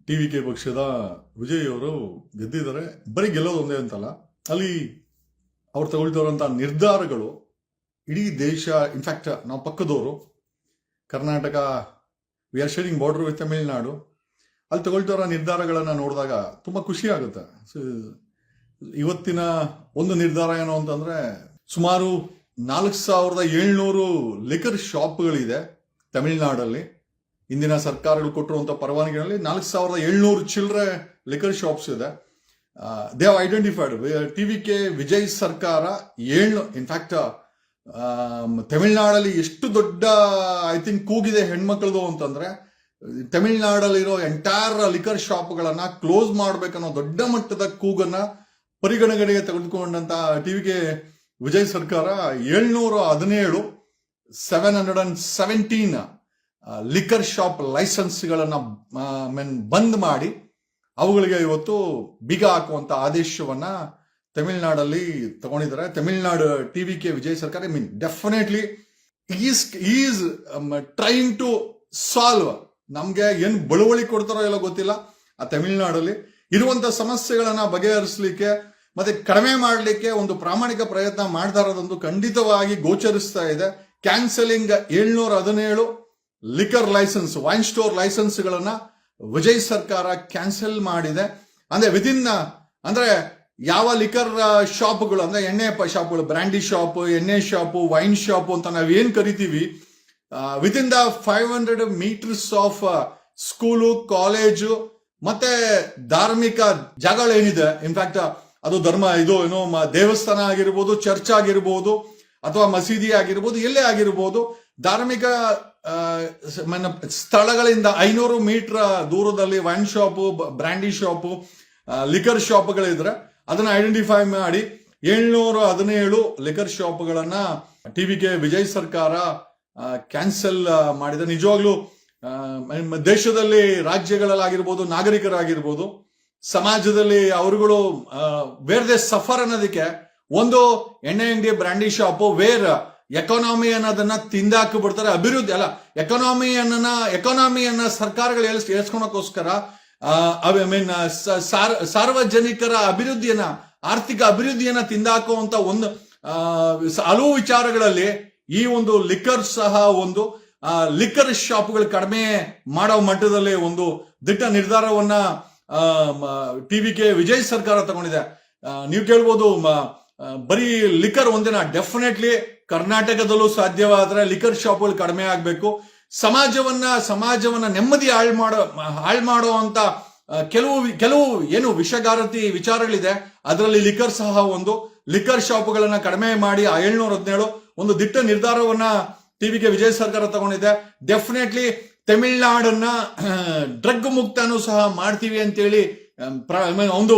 TVK ಪಕ್ಷದ ವಿಜಯ್ ಅವರು ಗೆದ್ದಿದ್ದಾರೆ. ಬರೀ ಗೆಲ್ಲೋದು ಒಂದೇ ಅಂತಲ್ಲ, ಅಲ್ಲಿ ಅವ್ರು ತಗೊಳ್ತಿರುವಂಥ ನಿರ್ಧಾರಗಳು ಇಡೀ ದೇಶ, ಇನ್ಫ್ಯಾಕ್ಟ್ ನಾವು ಪಕ್ಕದವರು Karnataka, we are sharing border with Tamil Nadu, ಅಲ್ಲಿ ತಗೊಳ್ತಿರೋ ನಿರ್ಧಾರಗಳನ್ನು ನೋಡಿದಾಗ ತುಂಬ ಖುಷಿ ಆಗುತ್ತೆ. ಇವತ್ತಿನ ಒಂದು ನಿರ್ಧಾರ ಏನು ಅಂತಂದ್ರೆ, ಸುಮಾರು 4700 ಲಿಕರ್ ಶಾಪ್ಗಳಿದೆ ತಮಿಳುನಾಡಲ್ಲಿ. ಇಂದಿನ ಸರ್ಕಾರಗಳು ಕೊಟ್ಟಿರುವಂಥ ಪರವಾನಗಿಗಳಲ್ಲಿ 4700 ಚಿಲ್ಲರೆ ಲಿಕರ್ ಶಾಪ್ಸ್ ಇದೆ. They have identified. TVK Vijay ಸರ್ಕಾರ ಇನ್ಫ್ಯಾಕ್ಟ್ ತಮಿಳುನಾಡಲ್ಲಿ ಎಷ್ಟು ದೊಡ್ಡ ಐ ಥಿಂಕ್ ಕೂಗಿದೆ ಹೆಣ್ಮಕ್ಳದು ಅಂತಂದ್ರೆ, ತಮಿಳುನಾಡಲ್ಲಿರೋ ಎಂಟೈರ್ ಲಿಕರ್ ಶಾಪ್ಗಳನ್ನ ಕ್ಲೋಸ್ ಮಾಡ್ಬೇಕನ್ನೋ ದೊಡ್ಡ ಮಟ್ಟದ ಕೂಗನ್ನ ಪರಿಗಣನೆಗೆ ತೆಗೆದುಕೊಂಡಂತ ಟಿವಿಕೆ ವಿಜಯ್ ಸರ್ಕಾರ 717 ಲಿಕರ್ ಶಾಪ್ ಲೈಸೆನ್ಸ್ಗಳನ್ನ ಬಂದ್ ಮಾಡಿ ಅವುಗಳಿಗೆ ಇವತ್ತು ಬೀಗ ಹಾಕುವಂತ ಆದೇಶವನ್ನ ತಮಿಳುನಾಡಲ್ಲಿ ತಗೊಂಡಿದ್ದಾರೆ. ತಮಿಳುನಾಡು ಟಿವಿಕೆ ವಿಜಯ್ ಸರ್ಕಾರ definitely is trying to solve. ನಮ್ಗೆ ಏನು ಬಳುವಳಿ ಕೊಡ್ತಾರೋ ಎಲ್ಲ ಗೊತ್ತಿಲ್ಲ, ಆ ತಮಿಳುನಾಡಲ್ಲಿ ಇರುವಂತ ಸಮಸ್ಯೆಗಳನ್ನ ಬಗೆಹರಿಸಲಿಕ್ಕೆ ಮತ್ತೆ ಕಡಿಮೆ ಮಾಡಲಿಕ್ಕೆ ಒಂದು ಪ್ರಾಮಾಣಿಕ ಪ್ರಯತ್ನ ಮಾಡ್ತಾ ಇರೋದೊಂದು ಖಂಡಿತವಾಗಿ ಗೋಚರಿಸ್ತಾ ಇದೆ. Cancelling 717 liquor licence, wine store ಲೈಸೆನ್ಸ್ಗಳನ್ನ ವಿಜಯ್ ಸರ್ಕಾರ ಕ್ಯಾನ್ಸಲ್ ಮಾಡಿದೆ. ಅಂದ್ರೆ ಯಾವ ಲಿಕರ್ ಶಾಪ್ಗಳು ಅಂದ್ರೆ ಎಣ್ಣೆ ಶಾಪ್ಗಳು, ಬ್ರ್ಯಾಂಡಿ ಶಾಪ್, ಎಣ್ಣೆ ಶಾಪ್, ವೈನ್ ಶಾಪ್ ಅಂತ ನಾವೇನ್ ಕರಿತೀವಿ, within the 500 metres of school, college ಮತ್ತೆ ಧಾರ್ಮಿಕ ಜಾಗಗಳೇನಿದೆ, ಇನ್ಫ್ಯಾಕ್ಟ್ ಅದು ದೇವಸ್ಥಾನ ಆಗಿರ್ಬೋದು, ಚರ್ಚ್ ಆಗಿರ್ಬೋದು, ಅಥವಾ ಮಸೀದಿ ಆಗಿರ್ಬೋದು, ಎಲ್ಲೇ ಆಗಿರ್ಬೋದು, ಧಾರ್ಮಿಕ ಸ್ಥಳಗಳಿಂದ 500 ಮೀಟರ್ ದೂರದಲ್ಲಿ wine shop, brandy shop, liquor ಶಾಪ್ಗಳಿದ್ರೆ ಅದನ್ನ ಐಡೆಂಟಿಫೈ ಮಾಡಿ 717 ಲಿಕರ್ ಶಾಪ್ಗಳನ್ನ ಟಿವಿಕೆ ವಿಜಯ್ ಸರ್ಕಾರ ಕ್ಯಾನ್ಸಲ್ ಮಾಡಿದೆ. ನಿಜವಾಗ್ಲೂ ದೇಶದಲ್ಲಿ, ರಾಜ್ಯಗಳಲ್ಲಾಗಿರ್ಬೋದು, ನಾಗರಿಕರಾಗಿರ್ಬೋದು, ಸಮಾಜದಲ್ಲಿ ಅವರುಗಳು ವೇರ್ ದೇ ಸಫರ್ ಅನ್ನೋದಕ್ಕೆ ಒಂದು ಎಣ್ಣೆ ಅಂಗಡಿ, ಬ್ರ್ಯಾಂಡಿ ಶಾಪು ವೇರ್ ಎಕಾನಮಿ ಅನ್ನೋದನ್ನ ತಿಂದಾಕಿ ಬಿಡ್ತಾರೆ. ಅಭಿವೃದ್ಧಿ ಅಲ್ಲ, ಎಕಾನಮಿಯನ್ನ ಸರ್ಕಾರಗಳು ಏಳ್ಸ್ಕೊಳಕ್ಕೋಸ್ಕರ ಸಾರ್ವಜನಿಕರ ಅಭಿವೃದ್ಧಿಯನ್ನ, ಆರ್ಥಿಕ ಅಭಿವೃದ್ಧಿಯನ್ನ ತಿಂದಾಕುವಂತ ಒಂದು ಹಲವು ವಿಚಾರಗಳಲ್ಲಿ ಈ ಒಂದು ಲಿಕರ್ ಸಹ ಒಂದು ಲಿಕರ್ ಶಾಪ್ಗಳು ಕಡಿಮೆ ಮಾಡೋ ಮಟ್ಟದಲ್ಲಿ ಒಂದು ದಿಟ್ಟ ನಿರ್ಧಾರವನ್ನ ಟಿವಿಕೆ ವಿಜಯ್ ಸರ್ಕಾರ ತಗೊಂಡಿದೆ. ನೀವು ಕೇಳ್ಬೋದು, ಬರೀ ಲಿಕರ್ ಒಂದಿನ, ಡೆಫಿನೆಟ್ಲಿ ಕರ್ನಾಟಕದಲ್ಲೂ ಸಾಧ್ಯವಾದ್ರೆ ಲಿಕರ್ ಶಾಪ್ಗಳು ಕಡಿಮೆ ಆಗ್ಬೇಕು. ಸಮಾಜವನ್ನ ನೆಮ್ಮದಿ ಹಾಳು ಮಾಡೋ ಅಂತ ಕೆಲವು ಏನು ವಿಷಗಾರತಿ ವಿಚಾರಗಳಿದೆ, ಅದರಲ್ಲಿ ಲಿಕರ್ ಸಹ ಒಂದು. ಲಿಕರ್ ಶಾಪ್ಗಳನ್ನ ಕಡಿಮೆ ಮಾಡಿ 717 ಒಂದು ದಿಟ್ಟ ನಿರ್ಧಾರವನ್ನ ಟಿವಿಕೆ ವಿಜಯ್ ಸರ್ಕಾರ ತಗೊಂಡಿದೆ. ಡೆಫಿನೆಟ್ಲಿ ತಮಿಳ್ನಾಡನ್ನ ಡ್ರಗ್ ಮುಕ್ತನೂ ಸಹ ಮಾಡ್ತೀವಿ ಅಂತೇಳಿ ಒಂದು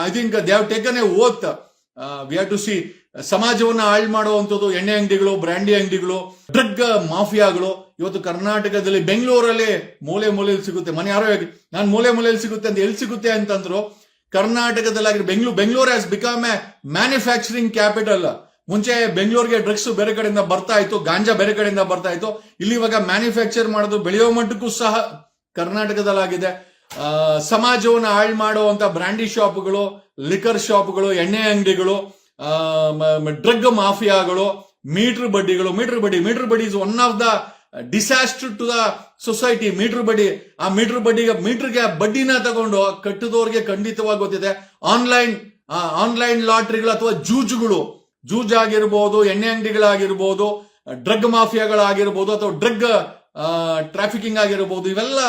I think they have taken a oath. We have to see. ಸಮಾಜವನ್ನ ಹಾಳು ಮಾಡುವಂಥದ್ದು ಎಣ್ಣೆ ಅಂಗಡಿಗಳು, ಬ್ರ್ಯಾಂಡಿ ಅಂಗಡಿಗಳು, ಡ್ರಗ್ ಮಾಫಿಯಾಗಳು ಇವತ್ತು ಕರ್ನಾಟಕದಲ್ಲಿ, ಬೆಂಗಳೂರಲ್ಲಿ ಮೂಲೆ ಮೂಲೆಯಲ್ಲಿ ಸಿಗುತ್ತೆ. ನಾನು ಮೂಲೆಯಲ್ಲಿ ಸಿಗುತ್ತೆ ಅಂತ ಎಲ್ಲಿ ಸಿಗುತ್ತೆ ಅಂತಂದ್ರು, ಕರ್ನಾಟಕದಲ್ಲಿ Bengaluru has become A manufacturing capital. ಮುಂಚೆ ಬೆಂಗಳೂರಿಗೆ ಡ್ರಗ್ಸ್ ಬೇರೆ ಕಡೆಯಿಂದ ಬರ್ತಾ ಇತ್ತು, ಗಾಂಜಾ ಬೇರೆ ಕಡೆಯಿಂದ ಬರ್ತಾ ಇತ್ತು. ಇಲ್ಲಿ ಇವಾಗ ಮ್ಯಾನುಫ್ಯಾಕ್ಚರ್ ಮಾಡೋದು ಬೆಳೆಯೋ ಮಟ್ಟಕ್ಕೂ ಸಹ ಕರ್ನಾಟಕದಲ್ಲಾಗಿದೆ. ಸಮಾಜವನ್ನು ಹಾಳು ಮಾಡುವಂತ ಬ್ರ್ಯಾಂಡಿ ಶಾಪ್ಗಳು, ಲಿಕರ್ ಶಾಪ್ಗಳು, ಎಣ್ಣೆ ಅಂಗಡಿಗಳು, ಡ್ರಗ್ ಮಾಫಿಯಾಗಳು, ಮೀಟರ್ ಬಡ್ಡಿ is one of the disaster to the society. Meter ಬಡ್ಡಿ, ಆ ಮೀಟರ್ಗೆ ಬಡ್ಡಿನ ತಗೊಂಡು ಕಟ್ಟಿದವ್ರಿಗೆ ಖಂಡಿತವಾಗಿ ಗೊತ್ತಿದೆ. ಆನ್ಲೈನ್ ಲಾಟ್ರಿಗಳು ಅಥವಾ ಜೂಜಾಗಿರ್ಬೋದು, ಎಣ್ಣೆ ಅಂಗಡಿಗಳಾಗಿರ್ಬೋದು, ಡ್ರಗ್ ಮಾಫಿಯಾಗಳಾಗಿರ್ಬೋದು, ಅಥವಾ ಡ್ರಗ್ ಟ್ರಾಫಿಕಿಂಗ್ ಆಗಿರ್ಬೋದು, ಇವೆಲ್ಲ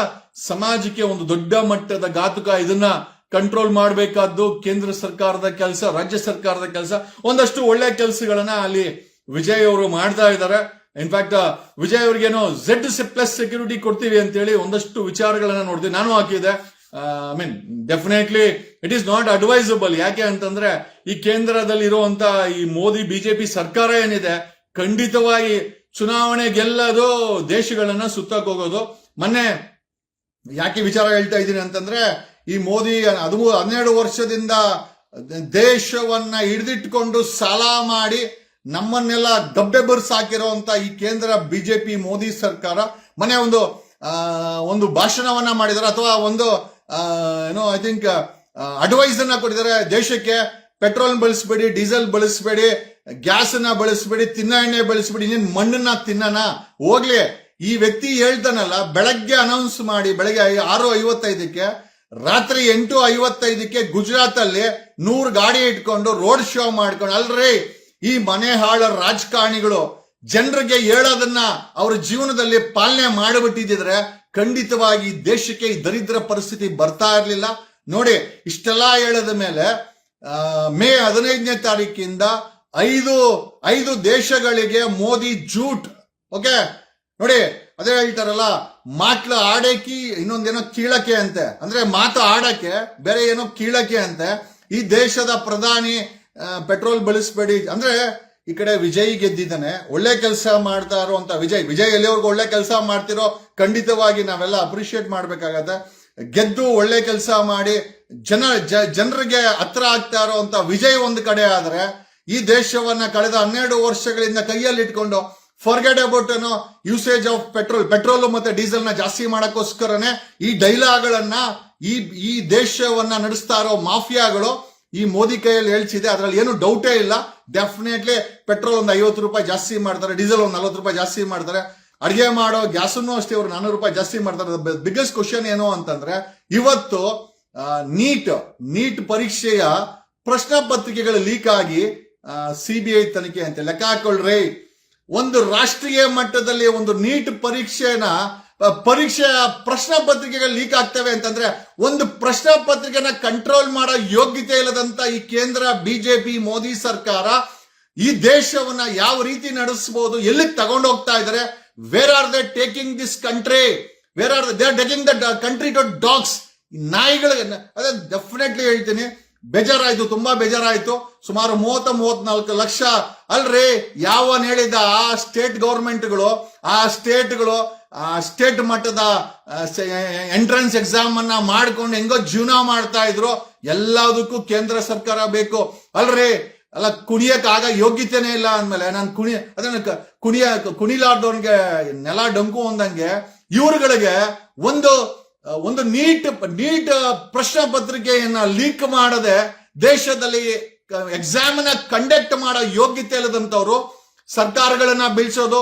ಸಮಾಜಕ್ಕೆ ಒಂದು ದೊಡ್ಡ ಮಟ್ಟದ ಘಾತುಕ. ಇದನ್ನ ಕಂಟ್ರೋಲ್ ಮಾಡಬೇಕಾದ್ದು ಕೇಂದ್ರ ಸರ್ಕಾರದ ಕೆಲಸ, ರಾಜ್ಯ ಸರ್ಕಾರದ ಕೆಲಸ. ಒಂದಷ್ಟು ಒಳ್ಳೆ ಕೆಲಸಗಳನ್ನ ಅಲ್ಲಿ ವಿಜಯ್ ಅವರು ಮಾಡ್ತಾ ಇದ್ದಾರೆ. ಇನ್ಫ್ಯಾಕ್ಟ್ ವಿಜಯ್ ಅವ್ರಿಗೇನೋ Z+ ಸೆಕ್ಯೂರಿಟಿ ಕೊಡ್ತೀವಿ ಅಂತೇಳಿ ಒಂದಷ್ಟು ವಿಚಾರಗಳನ್ನ ನೋಡ್ತೀವಿ. ನಾನು ಹಾಕಿದೆ. Definitely it is not advisable. ಯಾಕೆ ಅಂತಂದ್ರೆ ಈ ಕೇಂದ್ರದಲ್ಲಿ ಇರುವಂತ ಈ ಮೋದಿ ಬಿಜೆಪಿ ಸರ್ಕಾರ ಏನಿದೆ, ಖಂಡಿತವಾಗಿ ಚುನಾವಣೆ ಗೆಲ್ಲೋದು, ದೇಶಗಳನ್ನ ಸುತ್ತಕ್ ಹೋಗೋದು. ಮೊನ್ನೆ ಯಾಕೆ ವಿಚಾರ ಹೇಳ್ತಾ ಇದ್ದೀನಿ ಅಂತಂದ್ರೆ, ಈ ಮೋದಿ 12 ವರ್ಷದಿಂದ ದೇಶವನ್ನ ಹಿಡಿದಿಟ್ಕೊಂಡು ಸಾಲ ಮಾಡಿ ನಮ್ಮನ್ನೆಲ್ಲ ಗಬ್ಬೆ ಬರ್ಸಾಕಿರುವಂತ ಈ ಕೇಂದ್ರ ಬಿಜೆಪಿ ಮೋದಿ ಸರ್ಕಾರ ಮೊನ್ನೆ ಒಂದು ಒಂದು ಭಾಷಣವನ್ನ ಮಾಡಿದ್ದಾರೆ ಅಥವಾ ಒಂದು ಏನೋ ಐ ಥಿಂಕ್ ಅಡ್ವೈಸ್ ಅನ್ನ ಕೊಟ್ಟಿದ್ದಾರೆ. ದೇಶಕ್ಕೆ ಪೆಟ್ರೋಲ್ ಬಳಸಬೇಡಿ, ಡೀಸೆಲ್ ಬಳಸಬೇಡಿ, ಗ್ಯಾಸ್ ಅನ್ನ ಬಳಸಬೇಡಿ, ತಿನ್ನ ಎಣ್ಣೆ ಬಳಸಬೇಡಿ, ಇನ್ನೇನು ಮಣ್ಣನ್ನ ತಿನ್ನನ ಹೋಗ್ಲಿ. ಈ ವ್ಯಕ್ತಿ ಹೇಳ್ತಾನಲ್ಲ, ಬೆಳಗ್ಗೆ ಅನೌನ್ಸ್ ಮಾಡಿ ಬೆಳಗ್ಗೆ 6:55ಕ್ಕೆ, ರಾತ್ರಿ 8:55ಕ್ಕೆ ಗುಜರಾತ್ ಅಲ್ಲಿ 100 ಗಾಡಿ ಇಟ್ಕೊಂಡು ರೋಡ್ ಶೋ ಮಾಡ್ಕೊಂಡು, ಅಲ್ರಿ ಈ ಮನೆ ಹಾಳ ರಾಜಕಾರಣಿಗಳು ಜನರಿಗೆ ಹೇಳೋದನ್ನ ಅವ್ರ ಜೀವನದಲ್ಲಿ ಪಾಲನೆ ಮಾಡಿಬಿಟ್ಟಿದ್ರೆ ಖಂಡಿತವಾಗಿ ದೇಶಕ್ಕೆ ಈ ದರಿದ್ರ ಪರಿಸ್ಥಿತಿ ಬರ್ತಾ ಇರ್ಲಿಲ್ಲ. ನೋಡಿ, ಇಷ್ಟೆಲ್ಲ ಹೇಳದ ಮೇಲೆ ಮೇ 15ನೇ ತಾರೀಕಿಂದ 5 ದೇಶಗಳಿಗೆ ಮೋದಿ ಜೂಟ್. ಓಕೆ, ನೋಡಿ ಅದೇ ಹೇಳ್ತಾರಲ್ಲ, ಮಾಟ್ಲ ಆಡೇಕಿ ಇನ್ನೊಂದೇನೋ ಕೀಳಕ್ಕೆ ಅಂತೆ, ಅಂದ್ರೆ ಮಾತು ಆಡಕ್ಕೆ ಬೇರೆ ಏನೋ ಕೀಳಕ್ಕೆ ಅಂತೆ. ಈ ದೇಶದ ಪ್ರಧಾನಿ ಪೆಟ್ರೋಲ್ ಬಳಸಬೇಡಿ ಅಂದ್ರೆ, ಈ ಕಡೆ ವಿಜಯ್ ಗೆದ್ದಿದ್ದಾನೆ, ಒಳ್ಳೆ ಕೆಲಸ ಮಾಡ್ತಾ ಇರುವಂತ ವಿಜಯ್ ಎಲ್ಲಿವರೆಗೂ ಒಳ್ಳೆ ಕೆಲಸ ಮಾಡ್ತಿರೋ ಖಂಡಿತವಾಗಿ ನಾವೆಲ್ಲ ಅಪ್ರಿಶಿಯೇಟ್ ಮಾಡ್ಬೇಕಾಗತ್ತೆ. ಗೆದ್ದು ಒಳ್ಳೆ ಕೆಲಸ ಮಾಡಿ ಜನರಿಗೆ ಹತ್ರ ಆಗ್ತಾ ಇರುವಂತ ವಿಜಯ್ ಒಂದು ಕಡೆ ಆದ್ರೆ, ಈ ದೇಶವನ್ನ ಕಳೆದ 12 ವರ್ಷಗಳಿಂದ ಕೈಯಲ್ಲಿ ಇಟ್ಕೊಂಡು forget about usage of petrol ಮತ್ತೆ ಡೀಸೆಲ್ ನ ಜಾಸ್ತಿ ಮಾಡಕ್ಕೋಸ್ಕರನೇ ಈ ಡೈಲಾಗ್ಗಳನ್ನ ಈ ದೇಶವನ್ನ ನಡೆಸ್ತಾ ಇರೋ ಮಾಫಿಯಾಗಳು ಈ ಮೋದಿ ಕೈಯಲ್ಲಿ ಹೇಳ್ಸಿದೆ. ಅದ್ರಲ್ಲಿ ಏನು ಡೌಟೇ ಇಲ್ಲ. ಡೆಫಿನೆಟ್ಲಿ ಪೆಟ್ರೋಲ್ ಒಂದು 50 ರೂಪಾಯಿ ಜಾಸ್ತಿ ಮಾಡ್ತಾರೆ, ಡೀಸೆಲ್ ಒಂದು 40 ರೂಪಾಯಿ ಜಾಸ್ತಿ ಮಾಡ್ತಾರೆ, ಅಡಿಗೆ ಮಾಡೋ ಗ್ಯಾಸನ್ನು ಅಷ್ಟೇ ಅವ್ರು 400 ರೂಪಾಯಿ ಜಾಸ್ತಿ ಮಾಡ್ತಾರೆ. ಬಿಗ್ಗೆಸ್ಟ್ ಕ್ವಶನ್ ಏನು ಅಂತಂದ್ರೆ, ಇವತ್ತು ನೀಟ್ ಪರೀಕ್ಷೆಯ ಪ್ರಶ್ನೆ ಪತ್ರಿಕೆಗಳು ಲೀಕ್ ಆಗಿ CBI ತನಿಖೆ ಅಂತ ಲೆಕ್ಕ ಹಾಕೊಳ್ರಿ. ಒಂದು ರಾಷ್ಟ್ರೀಯ ಮಟ್ಟದಲ್ಲಿ ಒಂದು ನೀಟ್ ಪರೀಕ್ಷೆಯ ಪ್ರಶ್ನೆ ಪತ್ರಿಕೆಗಳು ಲೀಕ್ ಆಗ್ತವೆ ಅಂತಂದ್ರೆ, ಒಂದು ಪ್ರಶ್ನೆ ಪತ್ರಿಕೆನ ಕಂಟ್ರೋಲ್ ಮಾಡೋ ಯೋಗ್ಯತೆ ಇಲ್ಲದಂತ ಈ ಕೇಂದ್ರ ಬಿಜೆಪಿ ಮೋದಿ ಸರ್ಕಾರ ಈ ದೇಶವನ್ನ ಯಾವ ರೀತಿ ನಡೆಸಬಹುದು, ಎಲ್ಲಿಗೆ ತಗೊಂಡೋಗ್ತಾ ಇದ್ದಾರೆ? Where are they taking this country? Where are they are taking the country to dogs? ನಾಯಿಗಳಿಗೆ ಅದೇ ಡೆಫಿನೆಟ್ಲಿ ಹೇಳ್ತೀನಿ, ಬೇಜಾರಾಯ್ತು, ತುಂಬಾ ಬೇಜಾರಾಯ್ತು. ಸುಮಾರು 30-34 ಲಕ್ಷ ಅಲ್ರಿ, ಯಾವನ್ ಹೇಳಿದ ಆ ಸ್ಟೇಟ್ ಗೌರ್ಮೆಂಟ್ಗಳು, ಸ್ಟೇಟ್ ಮಟ್ಟದ ಎಂಟ್ರೆನ್ಸ್ ಎಕ್ಸಾಮ್ ಅನ್ನ ಮಾಡ್ಕೊಂಡು ಹೆಂಗೋ ಜೀವನ ಮಾಡ್ತಾ ಇದ್ರು. ಎಲ್ಲದಕ್ಕೂ ಕೇಂದ್ರ ಸರ್ಕಾರ ಬೇಕು ಅಲ್ರಿ. ಅಲ್ಲ, ಕುಣಿಯಕ್ ಆಗ ಯೋಗ್ಯತೆನೇ ಇಲ್ಲ ಅಂದ್ಮೇಲೆ ನಾನು ಕುಣಿಲಾರ್ದವನ್ಗೆ ನೆಲ ಡಂಕು ಅಂದಂಗೆ ಇವ್ರುಗಳಿಗೆ ಒಂದು ನೀಟ್ ಪ್ರಶ್ನೆ ಪತ್ರಿಕೆಯನ್ನ ಲೀಕ್ ಮಾಡದೆ ದೇಶದಲ್ಲಿ ಎಕ್ಸಾಮ್ ನ ಕಂಡಕ್ಟ್ ಮಾಡೋ ಯೋಗ್ಯತೆ ಇಲ್ಲದಂತವ್ರು ಸರ್ಕಾರಗಳನ್ನ ಬೀಳ್ಸೋದು,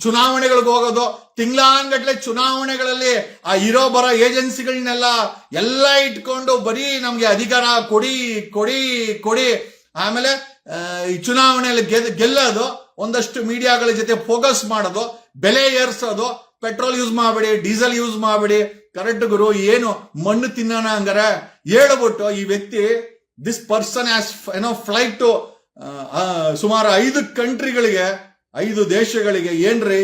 ಚುನಾವಣೆಗಳಿಗೆ ಹೋಗೋದು, ತಿಂಗಳಾನ್ಗಟ್ಲೆ ಚುನಾವಣೆಗಳಲ್ಲಿ ಆ ಇರೋ ಬರೋ ಏಜೆನ್ಸಿಗಳನ್ನೆಲ್ಲ ಇಟ್ಕೊಂಡು ಬರೀ ನಮ್ಗೆ ಅಧಿಕಾರ ಕೊಡಿ ಆಮೇಲೆ ಈ ಚುನಾವಣೆಯಲ್ಲಿ ಗೆಲ್ಲೋದು, ಒಂದಷ್ಟು ಮೀಡಿಯಾಗಳ ಜೊತೆ ಫೋಕಸ್ ಮಾಡೋದು, ಬೆಲೆ ಏರ್ಸೋದು, ಪೆಟ್ರೋಲ್ ಯೂಸ್ ಮಾಡಬೇಡಿ, ಡೀಸೆಲ್ ಯೂಸ್ ಮಾಡಬೇಡಿ. ಕರೆಕ್ಟ್ ಗುರು, ಏನು ಮಣ್ಣು ತಿನ್ನೋಣ ಹಂಗಾರೆ ಹೇಳ್ಬಿಟ್ಟು ಈ ವ್ಯಕ್ತಿ this person has flight to ಸುಮಾರು 5 ಕಂಟ್ರಿಗಳಿಗೆ, 5 ದೇಶಗಳಿಗೆ. ಏನ್ರಿ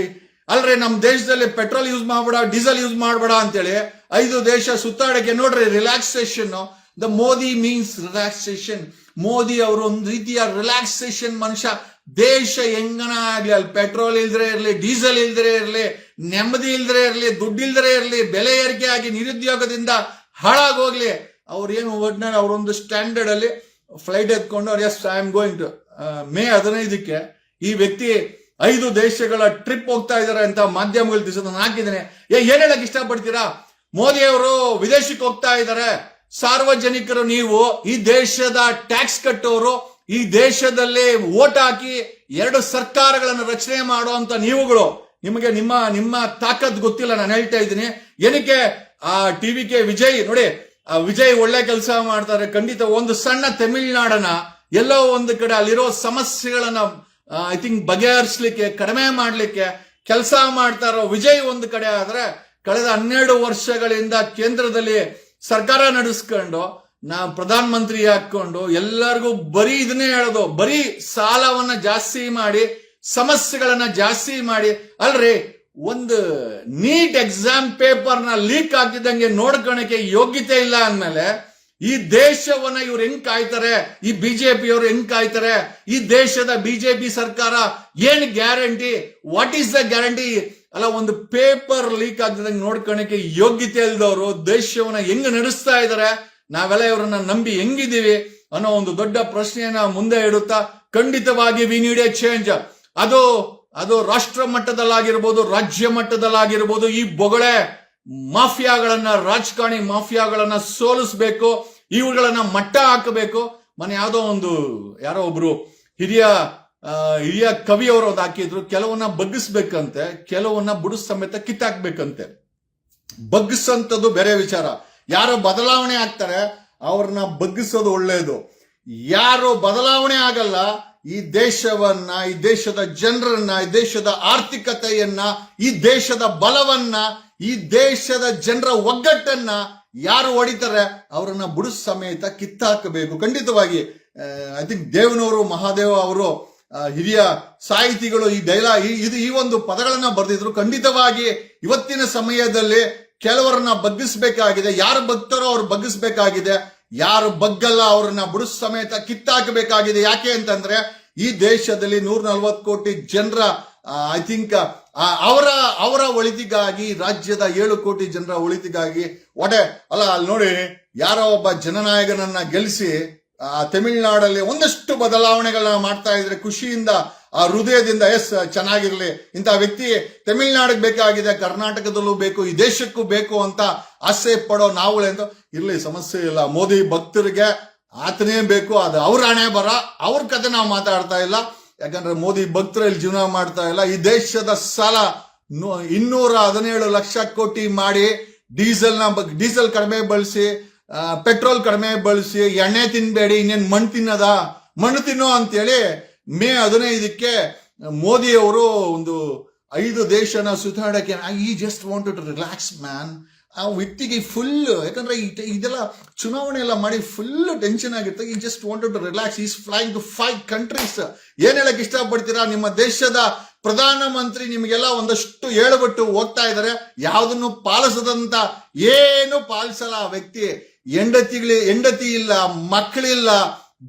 ಅಲ್ರಿ, ನಮ್ ದೇಶದಲ್ಲಿ ಪೆಟ್ರೋಲ್ ಯೂಸ್ ಮಾಡಬೇಡ, ಡೀಸೆಲ್ ಯೂಸ್ ಮಾಡಬೇಡ ಅಂತೇಳಿ 5 ದೇಶ ಸುತ್ತಾಡಕ್ಕೆ. ನೋಡ್ರಿ, relaxation. The Modi means relaxation. Modi ಅವರು ಒಂದು ರೀತಿಯ ರಿಲ್ಯಾಕ್ಸೇಷನ್ ಮನುಷ್ಯ. ದೇಶ ಹೆಂಗನ ಆಗ್ಲಿ, ಅಲ್ಲಿ ಪೆಟ್ರೋಲ್ ಇಲ್ದ್ರೆ ಇರ್ಲಿ, ಡೀಸೆಲ್ ಇಲ್ದ್ರೆ ಇರ್ಲಿ, ನೆಮ್ಮದಿ ಇಲ್ದ್ರೆ ಇರ್ಲಿ, ದುಡ್ಡು ಇಲ್ದ್ರೆ ಇರ್ಲಿ, ಬೆಲೆ ಏರಿಕೆ ಆಗಿ ನಿರುದ್ಯೋಗದಿಂದ ಹಾಳಾಗೋಗ್ಲಿ, ಅವ್ರೇನು ಒಟ್ನಲ್ಲಿ ಅವರೊಂದು ಸ್ಟ್ಯಾಂಡರ್ಡ್ ಅಲ್ಲಿ ಫ್ಲೈಟ್ ಎತ್ಕೊಂಡು ಅವ್ರು yes I am going to May 15ಕ್ಕೆ ಈ ವ್ಯಕ್ತಿ 5 ದೇಶಗಳ ಟ್ರಿಪ್ ಹೋಗ್ತಾ ಇದಾರೆ ಅಂತ ಮಾಧ್ಯಮಗಳು ನಾನು ಹಾಕಿದ್ದೇನೆ. ಏನ್ ಹೇಳಕ್ ಇಷ್ಟಪಡ್ತೀರಾ? ಮೋದಿ ಅವರು ವಿದೇಶಕ್ಕೆ ಹೋಗ್ತಾ ಇದ್ದಾರೆ. ಸಾರ್ವಜನಿಕರು, ನೀವು ಈ ದೇಶದ ಟ್ಯಾಕ್ಸ್ ಕಟ್ಟೋರು, ಈ ದೇಶದಲ್ಲಿ ವೋಟ್ ಹಾಕಿ 2 ಸರ್ಕಾರಗಳನ್ನು ರಚನೆ ಮಾಡುವಂತ ನೀವುಗಳು, ನಿಮಗೆ ನಿಮ್ಮ ತಾಕತ್ ಗೊತ್ತಿಲ್ಲ. ನಾನು ಹೇಳ್ತಾ ಇದ್ದೀನಿ. ಏನಕ್ಕೆ ಆ ಟಿವಿಕೆ ವಿಜಯ್ ನೋಡಿ, ಆ ವಿಜಯ್ ಒಳ್ಳೆ ಕೆಲಸ ಮಾಡ್ತಾರೆ ಖಂಡಿತ. ಒಂದು ಸಣ್ಣ ತಮಿಳ್ನಾಡನ್ನ ಎಲ್ಲೋ ಒಂದು ಕಡೆ ಅಲ್ಲಿರೋ ಸಮಸ್ಯೆಗಳನ್ನ ಐ ಥಿಂಕ್ ಬಗೆಹರಿಸಲಿಕ್ಕೆ, ಕಡಿಮೆ ಮಾಡ್ಲಿಕ್ಕೆ ಕೆಲಸ ಮಾಡ್ತಾ ಇರೋ ವಿಜಯ್ ಒಂದು ಕಡೆ ಆದ್ರೆ, ಕಳೆದ 12 ವರ್ಷಗಳಿಂದ ಕೇಂದ್ರದಲ್ಲಿ ಸರ್ಕಾರ ನಡೆಸ್ಕೊಂಡು ಪ್ರಧಾನ ಮಂತ್ರಿ ಹಾಕೊಂಡು ಎಲ್ಲರಿಗೂ ಬರೀ ಇದನ್ನೇ ಹೇಳೋದು, ಬರೀ ಸಾಲವನ್ನ ಜಾಸ್ತಿ ಮಾಡಿ, ಸಮಸ್ಯೆಗಳನ್ನ ಜಾಸ್ತಿ ಮಾಡಿ. ಅಲ್ರಿ, ಒಂದು ನೀಟ್ ಎಕ್ಸಾಮ್ ಪೇಪರ್ ನ ಲೀಕ್ ಆಗಿದ್ದಂಗೆ ನೋಡ್ಕೊಳಕ್ಕೆ ಯೋಗ್ಯತೆ ಇಲ್ಲ ಅಂದ್ಮೇಲೆ ಈ ದೇಶವನ್ನ ಇವ್ರು ಹೆಂಗ್ ಕಾಯ್ತಾರೆ? ಈ ಬಿಜೆಪಿಯವರು ಹೆಂಗ್ ಕಾಯ್ತಾರೆ? ಈ ದೇಶದ ಬಿಜೆಪಿ ಸರ್ಕಾರ ಏನ್ guarantee? What is the guarantee? ಅಲ್ಲ, ಒಂದು ಪೇಪರ್ ಲೀಕ್ ಆಗಿದ್ದಂಗೆ ನೋಡ್ಕೊಳಕ್ಕೆ ಯೋಗ್ಯತೆ ಇಲ್ದವರು ದೇಶವನ್ನ ಹೆಂಗ್ ನಡೆಸ್ತಾ ಇದಾರೆ? ನಾವೆಲ್ಲ ಇವರನ್ನ ನಂಬಿ ಹೆಂಗಿದೀವಿ ಅನ್ನೋ ಒಂದು ದೊಡ್ಡ ಪ್ರಶ್ನೆಯನ್ನ ಮುಂದೆ ಇಡುತ್ತಾ, ಖಂಡಿತವಾಗಿ ವಿ ನೀಡ್ ಎ ಚೇಂಜ್. ಅದು ಅದು ರಾಷ್ಟ್ರ ಮಟ್ಟದಲ್ಲಾಗಿರ್ಬೋದು, ರಾಜ್ಯ ಮಟ್ಟದಲ್ಲಾಗಿರ್ಬೋದು, ಈ ಬೊಗಳೆ ಮಾಫಿಯಾಗಳನ್ನ, ರಾಜಕಾರಣಿ ಮಾಫಿಯಾಗಳನ್ನ ಸೋಲಿಸ್ಬೇಕು, ಇವುಗಳನ್ನ ಮಟ್ಟ ಹಾಕಬೇಕು. ಯಾರೋ ಒಬ್ರು ಹಿರಿಯ ಕವಿಯವರು ಅದು ಹಾಕಿದ್ರು, ಕೆಲವನ್ನ ಬಗ್ಗಿಸ್ಬೇಕಂತೆ, ಕೆಲವನ್ನ ಬುಡುಸ್ ಸಮೇತ ಕಿತ್ತಾಕ್ಬೇಕಂತೆ. ಬಗ್ಗಿಸಂತದ್ದು ಬೇರೆ ವಿಚಾರ. ಯಾರೋ ಬದಲಾವಣೆ ಆಗ್ತಾರೆ ಅವ್ರನ್ನ ಬಗ್ಗಿಸೋದು ಒಳ್ಳೆಯದು. ಯಾರು ಬದಲಾವಣೆ ಆಗಲ್ಲ, ಈ ದೇಶವನ್ನ, ಈ ದೇಶದ ಜನರನ್ನ, ಈ ದೇಶದ ಆರ್ಥಿಕತೆಯನ್ನ, ಈ ದೇಶದ ಬಲವನ್ನ, ಈ ದೇಶದ ಜನರ ಒಗ್ಗಟ್ಟನ್ನ ಯಾರು ಹೊಡಿತಾರೆ ಅವರನ್ನ ಬುಡುಸ್ ಸಮೇತ ಕಿತ್ತಾಕಬೇಕು. ಖಂಡಿತವಾಗಿ ಐ ಥಿಂಕ್ ದೇವನವರು, ಮಹಾದೇವ ಅವರು ಹಿರಿಯ ಸಾಹಿತಿಗಳು ಈ ಒಂದು ಪದಗಳನ್ನ ಬರೆದಿದ್ರು. ಖಂಡಿತವಾಗಿ ಇವತ್ತಿನ ಸಮಯದಲ್ಲಿ ಕೆಲವರನ್ನ ಬಗ್ಗಿಸ್ಬೇಕಾಗಿದೆ. ಯಾರು ಬಗ್ತಾರೋ ಅವ್ರು ಬಗ್ಗಿಸ್ಬೇಕಾಗಿದೆ, ಯಾರು ಬಗ್ಗಲ್ಲ ಅವ್ರನ್ನ ಬುಡುಸ್ ಸಮೇತ ಕಿತ್ತಾಕಬೇಕಾಗಿದೆ. ಯಾಕೆ ಅಂತಂದ್ರೆ ಈ ದೇಶದಲ್ಲಿ 140 ಕೋಟಿ ಜನರ ಐ ಥಿಂಕ್ ಅವರ ಒಳಿತಿಗಾಗಿ, ರಾಜ್ಯದ 7 ಕೋಟಿ ಜನರ ಒಳಿತಿಗಾಗಿ ಅಲ್ಲಿ ನೋಡಿ, ಯಾರೋ ಒಬ್ಬ ಜನನಾಯಕನನ್ನ ಗೆಲ್ಲಿಸಿ ತಮಿಳುನಾಡಲ್ಲಿ ಒಂದಷ್ಟು ಬದಲಾವಣೆಗಳನ್ನ ಮಾಡ್ತಾ ಇದ್ರೆ ಖುಷಿಯಿಂದ, ಆ ಹೃದಯದಿಂದ, ಎಸ್ ಚೆನ್ನಾಗಿರ್ಲಿ, ಇಂಥ ವ್ಯಕ್ತಿ ತಮಿಳುನಾಡಿಗೆ ಬೇಕಾಗಿದೆ, ಕರ್ನಾಟಕದಲ್ಲೂ ಬೇಕು, ಈ ದೇಶಕ್ಕೂ ಬೇಕು ಅಂತ ಆಸೆ ಪಡೋ ನಾವುಗಳೇಂದು ಇರ್ಲಿ, ಸಮಸ್ಯೆ ಇಲ್ಲ. ಮೋದಿ ಭಕ್ತರಿಗೆ ಆತನೇ ಬೇಕು, ಅದು ಅವ್ರ ಹಣೆ ಬರ, ಅವ್ರ ಕತೆ ನಾವು ಮಾತಾಡ್ತಾ ಇಲ್ಲ. ಯಾಕಂದ್ರೆ ಮೋದಿ ಭಕ್ತರಲ್ಲಿ ಜೀವನ ಮಾಡ್ತಾ ಇಲ್ಲ. ಈ ದೇಶದ ಸಾಲ 217 ಲಕ್ಷ ಕೋಟಿ ಮಾಡಿ ಡೀಸೆಲ್ ಕಡಿಮೆ ಬಳಸಿ, ಪೆಟ್ರೋಲ್ ಕಡಿಮೆ ಬಳಸಿ, ಎಣ್ಣೆ ತಿನ್ಬೇಡಿ, ಇನ್ನೇನ್ ಮಣ್ಣು ತಿನ್ನೋ ಅಂತೇಳಿ ಮೇ 15ಕ್ಕೆ ಮೋದಿ ಅವರು ಒಂದು 5 ದೇಶನ ಸುತ್ತಾಡಕ್ಕೆ, ಈ just wanted to relax man. ಆ ವ್ಯಕ್ತಿಗೆ ಫುಲ್, ಯಾಕಂದ್ರೆ ಇದೆಲ್ಲ ಚುನಾವಣೆ ಎಲ್ಲ ಮಾಡಿ ಫುಲ್ ಟೆನ್ಷನ್ ಆಗಿರ್ತದೆ. He just wanted to relax. He's flying to 5 countries. ಏನ್ ಹೇಳಕ್ ಇಷ್ಟಪಡ್ತೀರಾ? ನಿಮ್ಮ ದೇಶದ ಪ್ರಧಾನಮಂತ್ರಿ ನಿಮಗೆಲ್ಲ ಒಂದಷ್ಟು ಹೇಳ್ಬಿಟ್ಟು ಹೋಗ್ತಾ ಇದಾರೆ, ಯಾವುದನ್ನು ಪಾಲಿಸದಂತ, ಏನು ಪಾಲಿಸಲ್ಲ ಆ ವ್ಯಕ್ತಿ. ಹೆಂಡತಿ ಇಲ್ಲ, ಮಕ್ಕಳಿಲ್ಲ,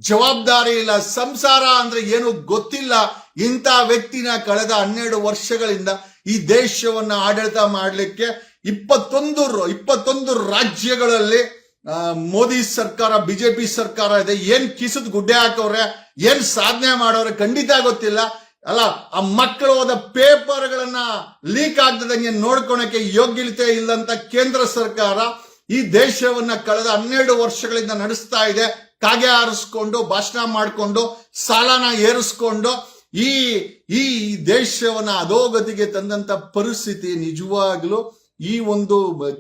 ಜವಾಬ್ದಾರಿ ಇಲ್ಲ, ಸಂಸಾರ ಅಂದ್ರೆ ಏನು ಗೊತ್ತಿಲ್ಲ. ಇಂಥ ವ್ಯಕ್ತಿನ ಕಳೆದ 12 ವರ್ಷಗಳಿಂದ ಈ ದೇಶವನ್ನ ಆಡಳಿತ ಮಾಡಲಿಕ್ಕೆ 21 ರಾಜ್ಯಗಳಲ್ಲಿ ಮೋದಿ ಸರ್ಕಾರ, ಬಿಜೆಪಿ ಸರ್ಕಾರ ಇದೆ. ಏನ್ ಕಿಸದ್ ಗುಡ್ಡೆ ಹಾಕವ್ರೆ, ಏನ್ ಸಾಧನೆ ಮಾಡೋರೆ ಖಂಡಿತ ಗೊತ್ತಿಲ್ಲ. ಅಲ್ಲ, ಆ ಮಕ್ಕಳು ಓದ ಪೇಪರ್ಗಳನ್ನ ಲೀಕ್ ಆಗ್ತದಂಗೆ ನೋಡ್ಕೊಳಕ್ಕೆ ಯೋಗ್ಯತೆ ಇಲ್ಲಂತ ಕೇಂದ್ರ ಸರ್ಕಾರ ಈ ದೇಶವನ್ನ ಕಳೆದ 12 ವರ್ಷಗಳಿಂದ ನಡೆಸ್ತಾ ಇದೆ. ಕಾಗೆ ಹಾರಿಸ್ಕೊಂಡು, ಭಾಷಣ ಮಾಡಿಕೊಂಡು, ಸಾಲನ ಏರಿಸ್ಕೊಂಡು ಈ ದೇಶವನ್ನ ಅಧೋಗತಿಗೆ ತಂದಂತ ಪರಿಸ್ಥಿತಿ ನಿಜವಾಗ್ಲೂ ಈ ಒಂದು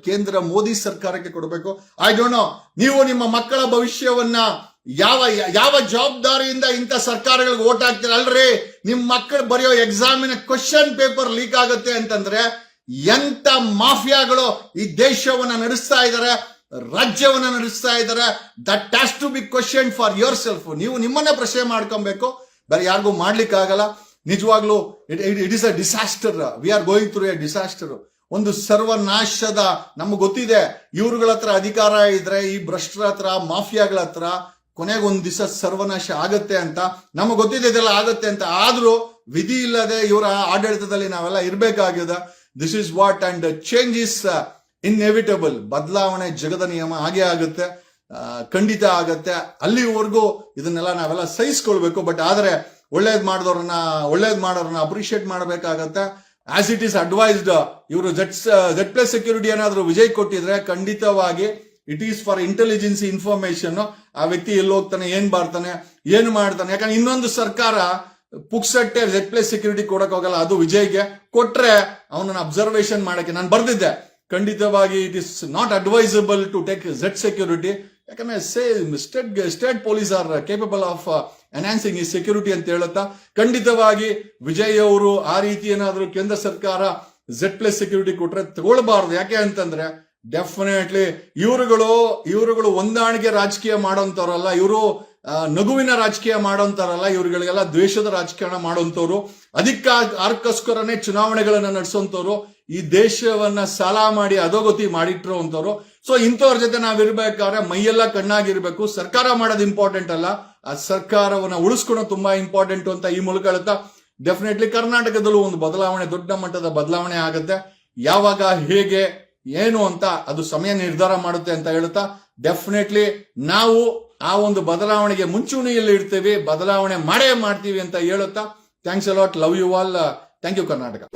ಕೇಂದ್ರ ಮೋದಿ ಸರ್ಕಾರಕ್ಕೆ ಕೊಡಬೇಕು. ಐ ಡೋಂಟ್ ನೋ, ನೀವು ನಿಮ್ಮ ಮಕ್ಕಳ ಭವಿಷ್ಯವನ್ನ ಯಾವ ಜವಾಬ್ದಾರಿಯಿಂದ ಇಂಥ ಸರ್ಕಾರಗಳಿಗೆ ಓಟ್ ಹಾಕ್ತೀರ? ಅಲ್ರಿ, ನಿಮ್ ಮಕ್ಕಳು ಬರೆಯೋ ಎಕ್ಸಾಮಿನ ಕ್ವಶನ್ ಪೇಪರ್ ಲೀಕ್ ಆಗುತ್ತೆ ಅಂತಂದ್ರೆ ಎಂತ ಮಾಫಿಯಾಗಳು ಈ ದೇಶವನ್ನ ನಡೆಸ್ತಾ ಇದ್ದಾರೆ, ರಾಜ್ಯವನ್ನ ನಡೆಸ್ತಾ ಇದ್ದಾರೆ. That has to be question for yourself. ನೀವು ನಿಮ್ಮನ್ನ ಪ್ರಶ್ನೆ ಮಾಡ್ಕೊಬೇಕು, ಬೇರೆ ಯಾರಿಗೂ ಮಾಡ್ಲಿಕ್ಕೆ ಆಗಲ್ಲ. ನಿಜವಾಗ್ಲೂ it is a disaster. We are going through a disaster. ಒಂದು ಸರ್ವನಾಶದ, ನಮ್ಗೆ ಗೊತ್ತಿದೆ ಇವ್ರುಗಳ ಹತ್ರ ಅಧಿಕಾರ ಇದ್ರೆ, ಈ ಭ್ರಷ್ಟರ ಹತ್ರ, ಮಾಫಿಯಾಗಳ ಹತ್ರ ಕೊನೆಗೊಂದ್ ದಿವಸ ಸರ್ವನಾಶ ಆಗತ್ತೆ ಅಂತ ನಮಗೆ ಗೊತ್ತಿದೆ, ಇದೆಲ್ಲ ಆಗತ್ತೆ ಅಂತ. ಆದ್ರೂ ವಿಧಿ ಇಲ್ಲದೆ ಇವರ ಆಡಳಿತದಲ್ಲಿ ನಾವೆಲ್ಲ ಇರ್ಬೇಕಾಗಿದೆ. This is what, and change is inevitable. ಬದಲಾವಣೆ ಜಗದ ನಿಯಮ, ಹಾಗೆ ಆಗುತ್ತೆ, ಖಂಡಿತ ಆಗತ್ತೆ. ಅಲ್ಲಿವರೆಗೂ ಇದನ್ನೆಲ್ಲ ನಾವೆಲ್ಲ ಸಹಿಸ್ಕೊಳ್ಬೇಕು. ಬಟ್ ಆದ್ರೆ ಒಳ್ಳೇದ್ ಮಾಡೋರನ್ನ ಅಪ್ರಿಶಿಯೇಟ್ ಮಾಡಬೇಕಾಗತ್ತೆ. ಆಸ್ ಇಟ್ ಈಸ್ ಅಡ್ವೈಸ್ಡ್, ಇವರು Z+ ಸೆಕ್ಯೂರಿಟಿ ಏನಾದ್ರು ವಿಜಯ್ ಕೊಟ್ಟಿದ್ರೆ ಖಂಡಿತವಾಗಿ it is for intelligence information. ಆ ವ್ಯಕ್ತಿ ಎಲ್ಲಿ ಹೋಗ್ತಾನೆ, ಏನ್ ಮಾಡ್ತಾನೆ, ಏನು ಮಾಡ್ತಾನೆ. ಯಾಕಂದ್ರೆ ಇನ್ನೊಂದು ಸರ್ಕಾರ ಪುಕ್ಸಟ್ಟೆ Z+ ಸೆಕ್ಯೂರಿಟಿ ಕೊಡಕ್ ಹೋಗಲ್ಲ. ಅದು ವಿಜಯ್ಗೆ ಕೊಟ್ರೆ ಅವನನ್ನ ಅಬ್ಸರ್ವೇಷನ್ ಮಾಡಕ್ಕೆ ನಾನು ಬರ್ದಿದ್ದೆ. ಖಂಡಿತವಾಗಿ it is not advisable to take Z security. ಯಾಕಂದ್ರೆ state police are capable of enhancing ಈ ಸೆಕ್ಯೂರಿಟಿ ಅಂತ ಹೇಳುತ್ತಾ, ಖಂಡಿತವಾಗಿ ವಿಜಯ್ ಅವರು ಆ ರೀತಿ ಏನಾದ್ರು ಕೇಂದ್ರ ಸರ್ಕಾರ Z+ ಸೆಕ್ಯೂರಿಟಿ ಕೊಟ್ರೆ ತಗೊಳ್ಬಾರ್ದು. ಯಾಕೆ ಅಂತಂದ್ರೆ ಡೆಫಿನೆಟ್ಲಿ ಇವರುಗಳು ಹೊಂದಾಣಿಕೆ ರಾಜಕೀಯ ಮಾಡೋಂಥವ್ರಲ್ಲ, ಇವರು ನಗುವಿನ ರಾಜಕೀಯ ಮಾಡೋಂತಾರಲ್ಲ, ಇವ್ರುಗಳಿಗೆಲ್ಲ ದ್ವೇಷದ ರಾಜಕಾರಣ ಮಾಡೋಂಥವ್ರು, ಅದಕ್ಕೋಸ್ಕರನೇ ಚುನಾವಣೆಗಳನ್ನ ನಡೆಸೋಂಥವ್ರು, ಈ ದೇಶವನ್ನ ಸಾಲ ಮಾಡಿ ಅಧೋಗತಿ ಮಾಡಿಟ್ರು ಅಂತವ್ರು. ಸೊ ಇಂಥವ್ರ ಜೊತೆ ನಾವಿರ್ಬೇಕಾದ್ರೆ ಮೈಯೆಲ್ಲ ಕಣ್ಣಾಗಿರ್ಬೇಕು. ಸರ್ಕಾರ ಮಾಡೋದು ಇಂಪಾರ್ಟೆಂಟ್ ಅಲ್ಲ, ಆ ಸರ್ಕಾರವನ್ನ ಉಳಿಸ್ಕೊಳೋದು ತುಂಬಾ ಇಂಪಾರ್ಟೆಂಟ್ ಅಂತ ಈ ಮೂಲಕ ಹೇಳ್ತಾ, ಡೆಫಿನೆಟ್ಲಿ ಕರ್ನಾಟಕದಲ್ಲೂ ಒಂದು ಬದಲಾವಣೆ, ದೊಡ್ಡ ಮಟ್ಟದ ಬದಲಾವಣೆ ಆಗುತ್ತೆ. ಯಾವಾಗ, ಹೇಗೆ, ಏನು ಅಂತ ಅದು ಸಮಯ ನಿರ್ಧಾರ ಮಾಡುತ್ತೆ ಅಂತ ಹೇಳ್ತಾ, ಡೆಫಿನೆಟ್ಲಿ ನಾವು ಆ ಒಂದು ಬದಲಾವಣೆಗೆ ಮುಂಚೂಣಿಯಲ್ಲಿ ಇರ್ತೀವಿ, ಬದಲಾವಣೆ ಮಾಡೇ ಮಾಡ್ತೀವಿ ಅಂತ ಹೇಳುತ್ತಾ, thanks a lot, love you all. Thank you Karnataka.